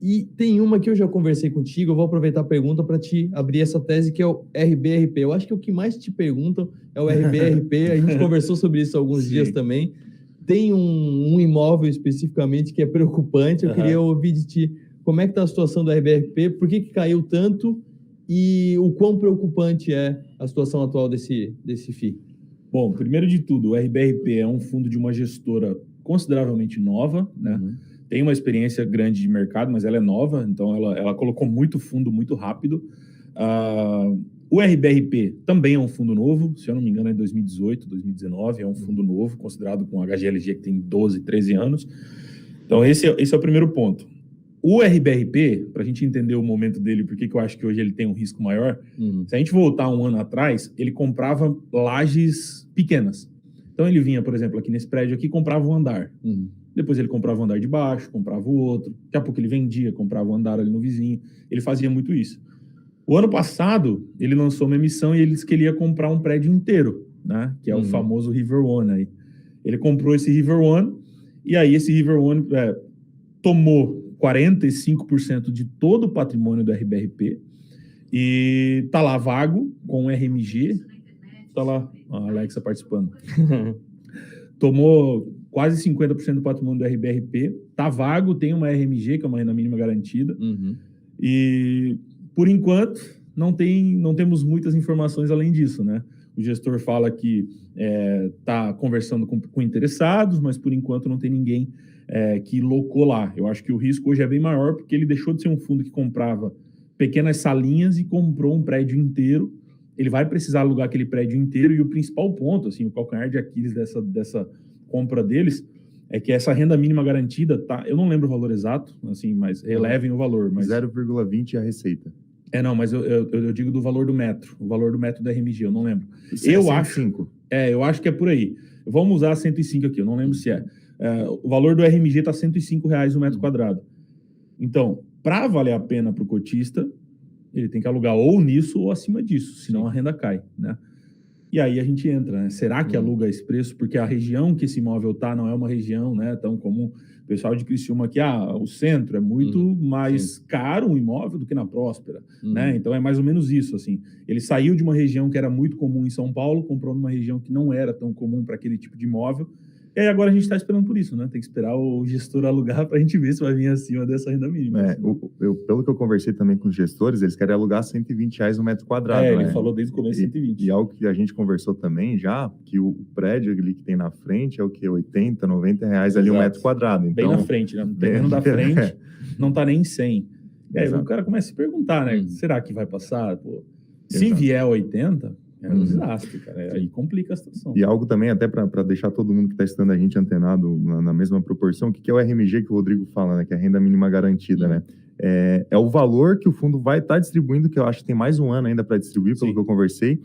E tem uma que eu já conversei contigo, eu vou aproveitar a pergunta para te abrir essa tese, que é o RBRP. Eu acho que o que mais te perguntam é o RBRP, a gente conversou sobre isso há alguns dias Sim. também. Tem um imóvel especificamente que é preocupante, eu queria ouvir de ti como é que está a situação do RBRP, por que caiu tanto e o quão preocupante é a situação atual desse FII? Bom, primeiro de tudo, o RBRP é um fundo de uma gestora consideravelmente nova, né? Tem uma experiência grande de mercado, mas ela é nova, então ela colocou muito fundo muito rápido. O RBRP também é um fundo novo, se eu não me engano é 2018, 2019, é um fundo novo, considerado com HGLG que tem 12, 13 anos. Então esse é o primeiro ponto. O RBRP, para a gente entender o momento dele, por que eu acho que hoje ele tem um risco maior, se a gente voltar um ano atrás, ele comprava lajes pequenas. Então ele vinha, por exemplo, aqui nesse prédio aqui, comprava um andar. Depois ele comprava o andar de baixo, comprava o outro. Daqui a pouco ele vendia, comprava o andar ali no vizinho. Ele fazia muito isso. O ano passado, ele lançou uma emissão e ele disse que ele ia comprar um prédio inteiro, né? Que é o famoso River One aí. Ele comprou esse River One e aí esse River One tomou 45% de todo o patrimônio do RBRP e tá lá vago com o RMG. Tá lá a Alexa participando. Tomou quase 50% do patrimônio do RBRP, tá vago, tem uma RMG, que é uma renda mínima garantida, e por enquanto não temos muitas informações além disso, né? O gestor fala que tá conversando com interessados, mas por enquanto não tem ninguém que locou lá. Eu acho que o risco hoje é bem maior, porque ele deixou de ser um fundo que comprava pequenas salinhas e comprou um prédio inteiro. Ele vai precisar alugar aquele prédio inteiro, e o principal ponto, assim, o calcanhar de Aquiles dessa compra deles é que essa renda mínima garantida, tá, eu não lembro o valor exato, assim, mas relevem o valor. Mas 0,20 a receita. Não, mas eu digo do valor do metro, o valor do metro da RMG, eu não lembro. Eu acho. Eu acho que é por aí. Vamos usar 105 aqui, eu não lembro se é. O valor do RMG está R$105 o metro quadrado. Então, para valer a pena para o cotista, ele tem que alugar ou nisso ou acima disso, senão a renda cai, né? E aí a gente entra, né? Será que aluga esse preço? Porque a região que esse imóvel tá não é uma região, né, tão comum. O pessoal de Criciúma aqui, o centro é muito mais caro um imóvel do que na Próspera, né? Então é mais ou menos isso, assim. Ele saiu de uma região que era muito comum em São Paulo, comprou numa região que não era tão comum para aquele tipo de imóvel. E aí agora a gente está esperando por isso, né? Tem que esperar o gestor alugar para a gente ver se vai vir acima dessa renda mínima. Pelo que eu conversei também com os gestores, eles querem alugar R$120 no metro quadrado. Ele falou desde o começo 120. E algo que a gente conversou também já, que o prédio ali que tem na frente é o quê? R$80, R$90 ali um metro quadrado. Então, bem na frente, né? No terreno da frente não está nem em 100. O cara começa a se perguntar, né? Será que vai passar? Pô, se vier 80... É um desastre, cara. Aí complica a situação. E algo também, até para deixar todo mundo que está estudando a gente antenado na mesma proporção, o que é o RMG que o Rodrigo fala, né? Que é a renda mínima garantida, né? É o valor que o fundo vai estar distribuindo, que eu acho que tem mais um ano ainda para distribuir, pelo que eu conversei,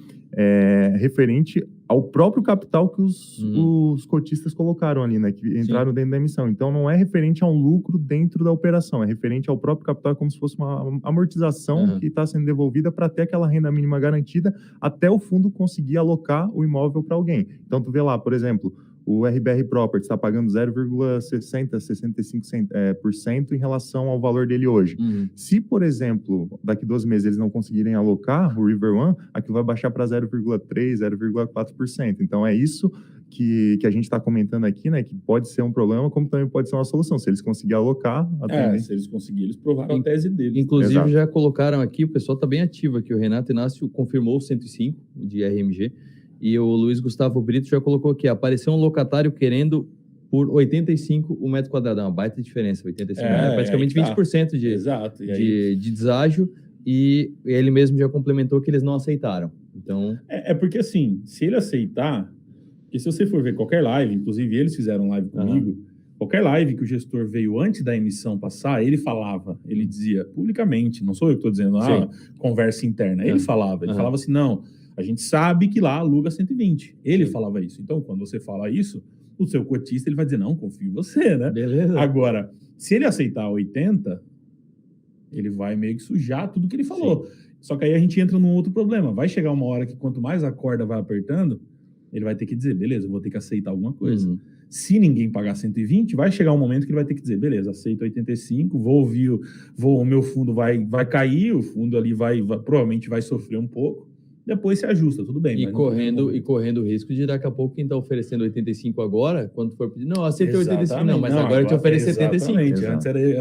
referente ao próprio capital que os cotistas colocaram ali, né? Que entraram dentro da emissão. Então, não é referente a um lucro dentro da operação, é referente ao próprio capital, como se fosse uma amortização que está sendo devolvida para ter aquela renda mínima garantida até o fundo conseguir alocar o imóvel para alguém. Então, tu vê lá, por exemplo, o RBR Properties está pagando 0,65% em relação ao valor dele hoje. Se, por exemplo, daqui 12 meses eles não conseguirem alocar o River One, aquilo vai baixar para 0,3%, 0,4%. Então, é isso que a gente está comentando aqui, né? Que pode ser um problema, como também pode ser uma solução. Se eles conseguirem alocar... se eles conseguirem, eles provaram a tese deles. Inclusive, já colocaram aqui, o pessoal está bem ativo aqui. O Renato Inácio confirmou o 105 de RMG. E o Luiz Gustavo Brito já colocou aqui, apareceu um locatário querendo por 85 o metro quadrado. É uma baita diferença, 85 é praticamente 20% de deságio, e ele mesmo já complementou que eles não aceitaram. Então... porque assim, se ele aceitar, porque se você for ver qualquer live, inclusive eles fizeram live comigo, qualquer live que o gestor veio antes da emissão passar, ele falava, ele dizia publicamente, não sou eu que estou dizendo, conversa interna, ele falava assim, não... A gente sabe que lá aluga 120. Ele falava isso. Então, quando você fala isso, o seu cotista ele vai dizer, não, confio em você, né? Beleza. Agora, se ele aceitar 80, ele vai meio que sujar tudo que ele falou. Só que aí a gente entra num outro problema. Vai chegar uma hora que quanto mais a corda vai apertando, ele vai ter que dizer, beleza, eu vou ter que aceitar alguma coisa. Uhum. Se ninguém pagar 120, vai chegar um momento que ele vai ter que dizer, beleza, aceito 85, o meu fundo vai cair, o fundo ali provavelmente vai sofrer um pouco, depois se ajusta, tudo bem. E correndo o risco de daqui a pouco quem está oferecendo 85 agora, quando for pedir, não, aceita 85, não, mas agora eu te ofereço 75.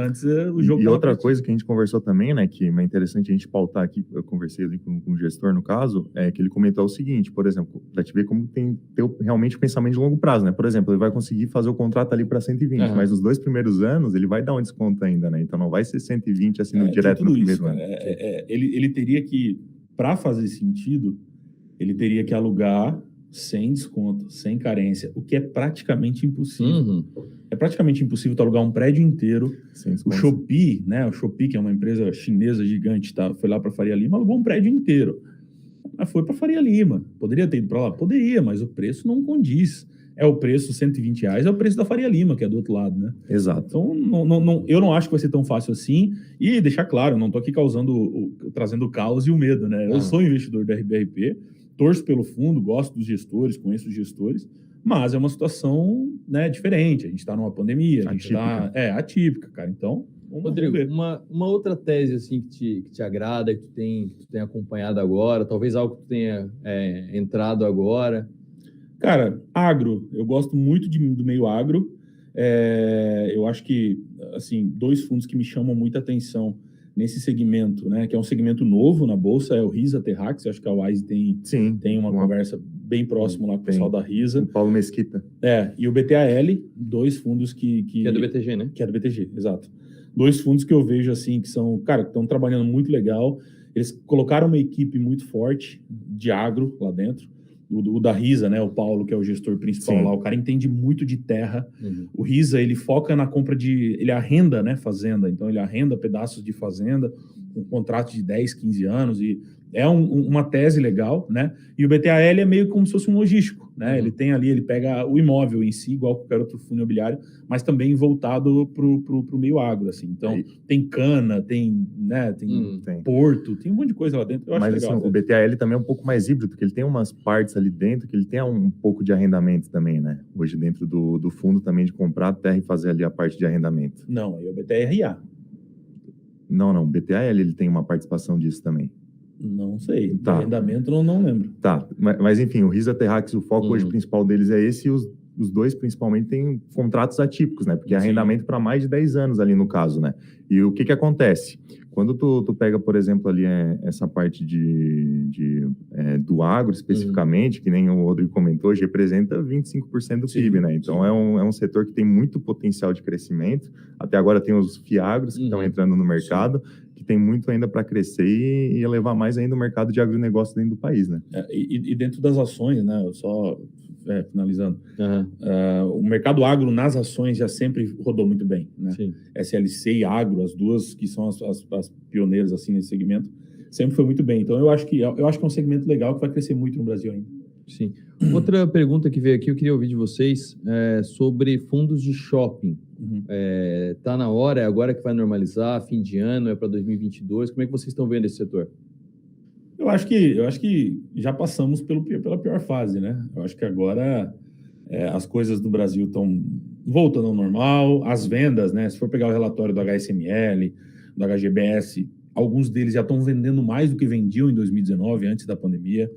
Antes o jogo. E outra coisa que a gente conversou também, né, que é interessante a gente pautar aqui, eu conversei ali com o gestor no caso, é que ele comentou o seguinte, por exemplo, para te ver como tem realmente pensamento de longo prazo, né? Por exemplo, ele vai conseguir fazer o contrato ali para 120, mas nos 2 primeiros anos ele vai dar um desconto ainda, né? Então não vai ser 120 assim direto no primeiro ano. Ele teria que, para fazer sentido, ele teria que alugar sem desconto, sem carência, o que é praticamente impossível. Uhum. É praticamente impossível tu alugar um prédio inteiro. O Shopee, né? O Shopee, que é uma empresa chinesa gigante, foi lá para Faria Lima, alugou um prédio inteiro. Mas foi para Faria Lima. Poderia ter ido para lá? Poderia, mas o preço não condiz. É o preço, R$120, é o preço da Faria Lima, que é do outro lado, né? Exato. Então, eu não acho que vai ser tão fácil assim. E deixar claro, eu não estou aqui trazendo o caos e o medo, né? Eu sou investidor da RBRP, torço pelo fundo, gosto dos gestores, conheço os gestores, mas é uma situação, né, diferente. A gente está numa pandemia, a gente está atípica, cara. Então, Rodrigo, uma outra tese assim que te agrada, que tu tem acompanhado agora, talvez algo que tu tenha entrado agora. Cara, agro, eu gosto muito do meio agro. Eu acho que, assim, 2 fundos que me chamam muita atenção nesse segmento, né, que é um segmento novo na Bolsa, é o Risa Terrax. Eu acho que a Wise tem uma conversa bem próxima lá com o pessoal da Risa. O Paulo Mesquita. E o BTAL, 2 fundos que é do BTG, né? Que é do BTG, exato. 2 fundos que eu vejo, assim, que são, cara, que estão trabalhando muito legal. Eles colocaram uma equipe muito forte de agro lá dentro. O da Risa, né? O Paulo, que é o gestor principal lá, o cara entende muito de terra. Uhum. O Risa, ele foca na compra ele arrenda, né, fazenda. Então, ele arrenda pedaços de fazenda, um contrato de 10, 15 anos, e é uma tese legal, né? E o BTAL é meio como se fosse um logístico, né? Uhum. Ele tem ali, ele pega o imóvel em si, igual qualquer outro fundo imobiliário, mas também voltado pro meio agro, assim. Então, tem cana, tem porto, tem um monte de coisa lá dentro. Eu acho legal, assim, o BTAL também é um pouco mais híbrido, porque ele tem umas partes ali dentro que ele tem um pouco de arrendamento também, né? Hoje dentro do fundo também de comprar terra e fazer ali a parte de arrendamento. Não, aí é o BTRA. Não, o BTAL ele tem uma participação disso também. Não sei, tá. Arrendamento não lembro. Tá, mas enfim, o Risa Terrax, o foco hoje principal deles é esse, e os 2 principalmente têm contratos atípicos, né? Porque é arrendamento para mais de 10 anos ali no caso, né? E o que acontece? Quando tu pega, por exemplo, ali essa parte do agro especificamente, que nem o Rodrigo comentou, hoje representa 25% do PIB, né? Então é um setor que tem muito potencial de crescimento. Até agora tem os FIAGROS que estão entrando no mercado, que tem muito ainda para crescer e elevar mais ainda o mercado de agronegócio dentro do país, né? E dentro das ações, né? Só finalizando, o mercado agro nas ações já sempre rodou muito bem, né? Sim. SLC e agro, as duas que são as pioneiras assim nesse segmento, sempre foi muito bem. Então eu acho que é um segmento legal que vai crescer muito no Brasil ainda. Sim. Outra pergunta que veio aqui, eu queria ouvir de vocês sobre fundos de shopping. Tá na hora, é agora que vai normalizar, fim de ano, é para 2022. Como é que vocês estão vendo esse setor? Eu acho que já passamos pela pior fase, né? Eu acho que agora as coisas do Brasil estão voltando ao normal, as vendas, né? Se for pegar o relatório do HSML, do HGBS, alguns deles já estão vendendo mais do que vendiam em 2019, antes da pandemia.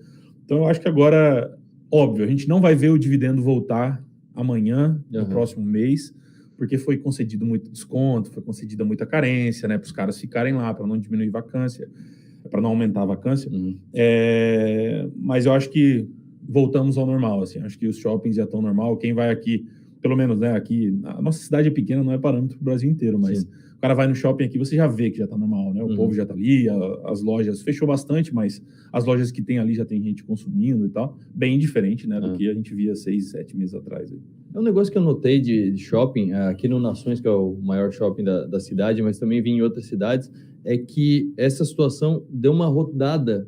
Então, eu acho que agora, óbvio, a gente não vai ver o dividendo voltar amanhã, no próximo mês, porque foi concedido muito desconto, foi concedida muita carência, né? Para os caras ficarem lá, para não diminuir vacância, para não aumentar a vacância. Mas eu acho que voltamos ao normal, assim. Acho que os shoppings já estão normal. Quem vai aqui, pelo menos, né, aqui, a nossa cidade é pequena, não é parâmetro para o Brasil inteiro, mas o cara vai no shopping aqui, você já vê que já está normal, né? O povo já está ali, as lojas fechou bastante, mas as lojas que tem ali já tem gente consumindo e tal. Bem diferente, né, do que a gente via 6, 7 meses atrás. Aí. É um negócio que eu notei de shopping, aqui no Nações, que é o maior shopping da cidade, mas também vi em outras cidades, é que essa situação deu uma rodada,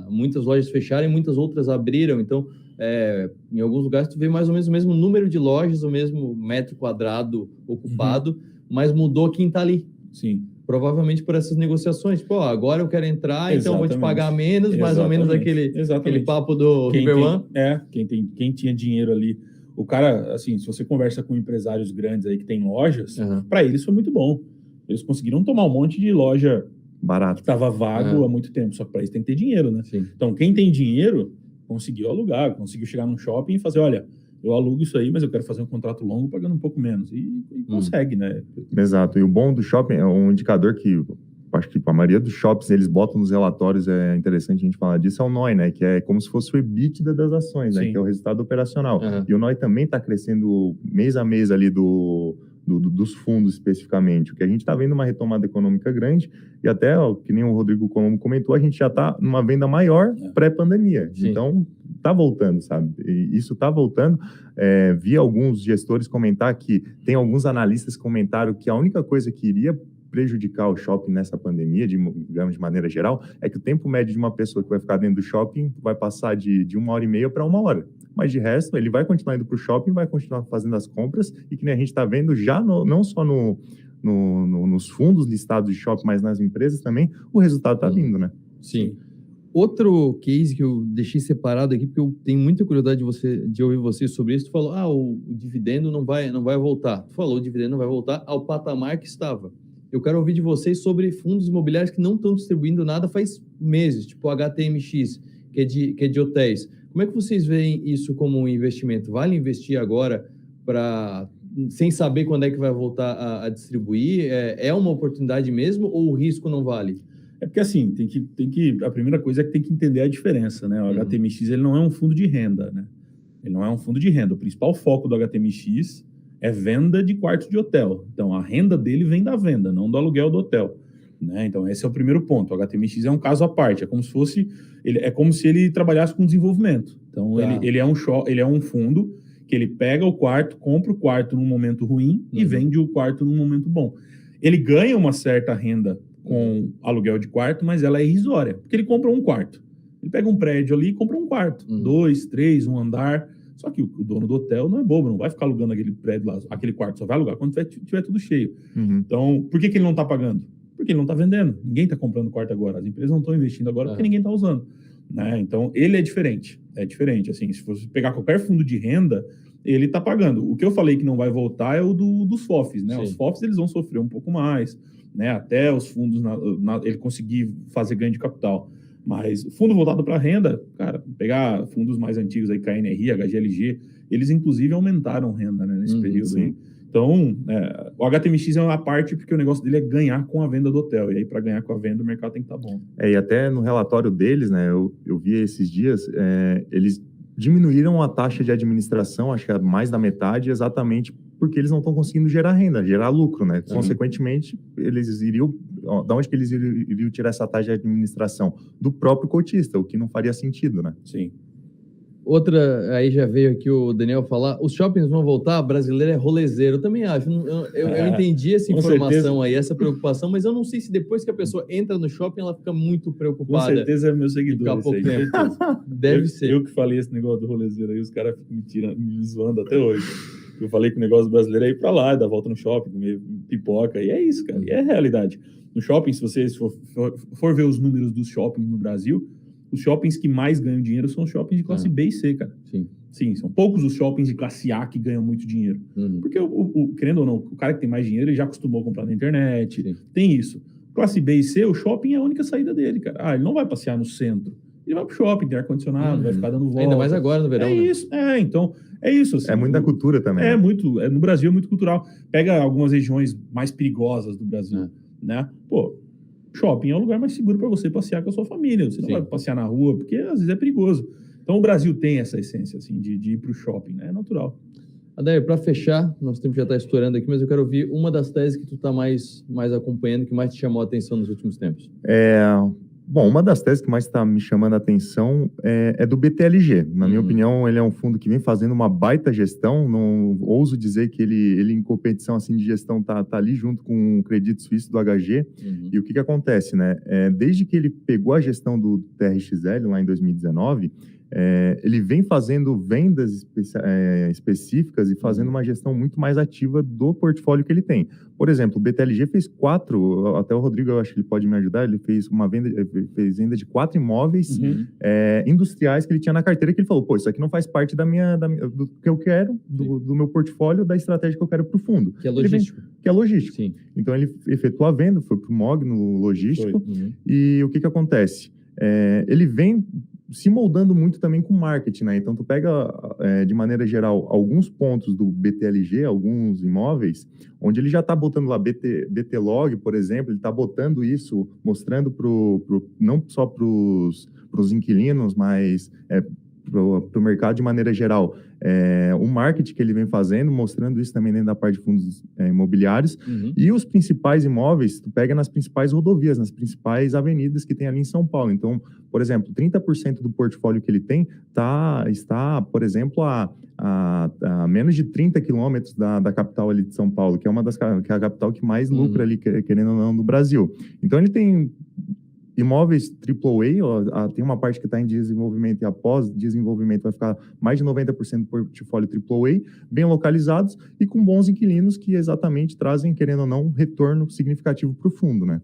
muitas lojas fecharam e muitas outras abriram, então em alguns lugares tu vê mais ou menos o mesmo número de lojas, o mesmo metro quadrado ocupado, mas mudou quem tá ali. Sim. provavelmente por essas negociações. Tipo, agora eu quero entrar, então eu vou te pagar menos, mais ou menos aquele papo do River One. Quem tinha dinheiro ali. O cara, assim, se você conversa com empresários grandes aí que tem lojas, para eles foi muito bom. Eles conseguiram tomar um monte de loja barato que estava vago há muito tempo, só que para isso tem que ter dinheiro, né? Sim. Então, quem tem dinheiro conseguiu alugar, conseguiu chegar num shopping e fazer, olha, eu alugo isso aí, mas eu quero fazer um contrato longo pagando um pouco menos. E consegue, né? Exato. E o bom do shopping é um indicador que acho que a maioria dos shoppings eles botam nos relatórios, é interessante a gente falar disso, é o NOI, né? Que é como se fosse o EBITDA das ações, né? Que é o resultado operacional. E o NOI também está crescendo mês a mês ali dos fundos especificamente. O que a gente está vendo uma retomada econômica grande e até, que nem o Rodrigo Colombo comentou, a gente já está numa venda maior pré-pandemia. Então, está voltando, sabe? E isso está voltando. Vi alguns gestores comentar que tem alguns analistas que comentaram que a única coisa que iria prejudicar o shopping nessa pandemia, digamos de maneira geral, é que o tempo médio de uma pessoa que vai ficar dentro do shopping vai passar de 1h30 para 1 hora. Mas de resto, ele vai continuar indo para o shopping, vai continuar fazendo as compras e que nem a gente está vendo já não só nos fundos listados de shopping, mas nas empresas também, o resultado está vindo, né? Sim. Outro case que eu deixei separado aqui, porque eu tenho muita curiosidade de ouvir vocês sobre isso. Tu falou, o dividendo não vai voltar. Tu falou, o dividendo não vai voltar ao patamar que estava. Eu quero ouvir de vocês sobre fundos imobiliários que não estão distribuindo nada faz meses, tipo o HTMX, que é de hotéis. Como é que vocês veem isso como um investimento? Vale investir agora sem saber quando é que vai voltar a distribuir? É uma oportunidade mesmo ou o risco não vale? É porque assim, a primeira coisa é que tem que entender a diferença, né? O HTMX ele não é um fundo de renda, né? Ele não é um fundo de renda. O principal foco do HTMX é venda de quartos de hotel. Então, a renda dele vem da venda, não do aluguel do hotel. Né? Então, esse é o primeiro ponto. O HTMX é um caso à parte. É como se ele trabalhasse com desenvolvimento. Então, ele é um fundo que ele pega o quarto, compra o quarto num momento ruim e vende o quarto num momento bom. Ele ganha uma certa renda com aluguel de quarto, mas ela é irrisória, porque ele compra um quarto. Ele pega um prédio ali e compra um quarto. 2, 3, um andar. Só que o dono do hotel não é bobo, não vai ficar alugando aquele prédio lá, aquele quarto, só vai alugar quando tiver tudo cheio. Então, por que ele não está pagando? Porque ele não está vendendo. Ninguém está comprando quarto agora. As empresas não estão investindo agora porque ninguém está usando. Né? Então, ele é diferente. É diferente. Assim, se você pegar qualquer fundo de renda, ele está pagando. O que eu falei que não vai voltar é o dos FOFs. Né? Os FOFs eles vão sofrer um pouco mais, né? Até os fundos, ele conseguir fazer ganho de capital. Mas fundo voltado para renda, cara, pegar fundos mais antigos aí, KNRI, HGLG, eles inclusive aumentaram renda, né, nesse período. Aí. Então, o HTMX é uma parte porque o negócio dele é ganhar com a venda do hotel. E aí, para ganhar com a venda, o mercado tem que estar bom. E até no relatório deles, né, eu vi esses dias, eles diminuíram a taxa de administração, acho que é mais da metade, exatamente porque eles não estão conseguindo gerar renda, gerar lucro, né? Consequentemente, eles iriam... Da onde que eles iriam tirar essa taxa de administração? Do próprio cotista, o que não faria sentido, né? Sim. Outra, aí já veio aqui o Daniel falar, os shoppings vão voltar, brasileiro é rolezeiro. Eu também acho, eu entendi essa informação aí, essa preocupação, mas eu não sei se depois que a pessoa entra no shopping, ela fica muito preocupada. Com certeza é meu seguidor. Deve ser. Eu que falei esse negócio do rolezeiro aí, os caras ficam me zoando até hoje. Eu falei que o negócio brasileiro é ir pra lá, dar volta no shopping, comer pipoca, e é isso, cara, e é a realidade. No shopping, se você for ver os números dos shoppings no Brasil, os shoppings que mais ganham dinheiro são os shoppings de classe B e C, cara. Sim, são poucos os shoppings de classe A que ganham muito dinheiro. Porque, querendo ou não, o cara que tem mais dinheiro, ele já acostumou a comprar na internet, tem isso. Classe B e C, o shopping é a única saída dele, cara. Ele não vai passear no centro, ele vai pro shopping, tem ar-condicionado, vai ficar dando volta. Ainda mais agora no verão, isso, então... É isso. Assim, é muito da cultura também. No Brasil é muito cultural. Pega algumas regiões mais perigosas do Brasil, né? Pô, shopping é o lugar mais seguro para você passear com a sua família. Você não vai passear na rua, porque às vezes é perigoso. Então o Brasil tem essa essência, assim, de ir pro shopping, né? É natural. Adair, para fechar, nosso tempo já está estourando aqui, mas eu quero ouvir uma das teses que tu está mais acompanhando, que mais te chamou a atenção nos últimos tempos. Bom, uma das teses que mais está me chamando a atenção é do BTLG. Na minha opinião, ele é um fundo que vem fazendo uma baita gestão. Não ouso dizer que ele em competição assim, de gestão tá ali junto com o Credit Suisse do HG. E o que acontece, né? Desde que ele pegou a gestão do TRXL lá em 2019, ele vem fazendo vendas específicas e fazendo uma gestão muito mais ativa do portfólio que ele tem. Por exemplo, o BTLG fez 4, até o Rodrigo, eu acho que ele pode me ajudar, ele fez venda de 4 imóveis industriais que ele tinha na carteira, que ele falou, pô, isso aqui não faz parte do que eu quero, do meu portfólio, da estratégia que eu quero para o fundo. Que é logístico. Que é logístico. Sim. Então, ele efetuou a venda, foi para o MOG, no logístico, e o que acontece? Ele vem se moldando muito também com marketing, né? Então, tu pega, de maneira geral, alguns pontos do BTLG, alguns imóveis, onde ele já está botando lá BTlog, por exemplo, ele está botando isso, mostrando não só para os inquilinos, mas para o mercado de maneira geral. O marketing que ele vem fazendo, mostrando isso também dentro da parte de fundos imobiliários. E os principais imóveis, tu pega nas principais rodovias, nas principais avenidas que tem ali em São Paulo. Então, por exemplo, 30% do portfólio que ele tem está, por exemplo, a menos de 30 quilômetros da capital ali de São Paulo, que é que é a capital que mais lucra ali, querendo ou não, no Brasil. Então, ele tem imóveis AAA, tem uma parte que está em desenvolvimento e após desenvolvimento vai ficar mais de 90% do portfólio AAA, bem localizados e com bons inquilinos que exatamente trazem, querendo ou não, um retorno significativo para o fundo, né?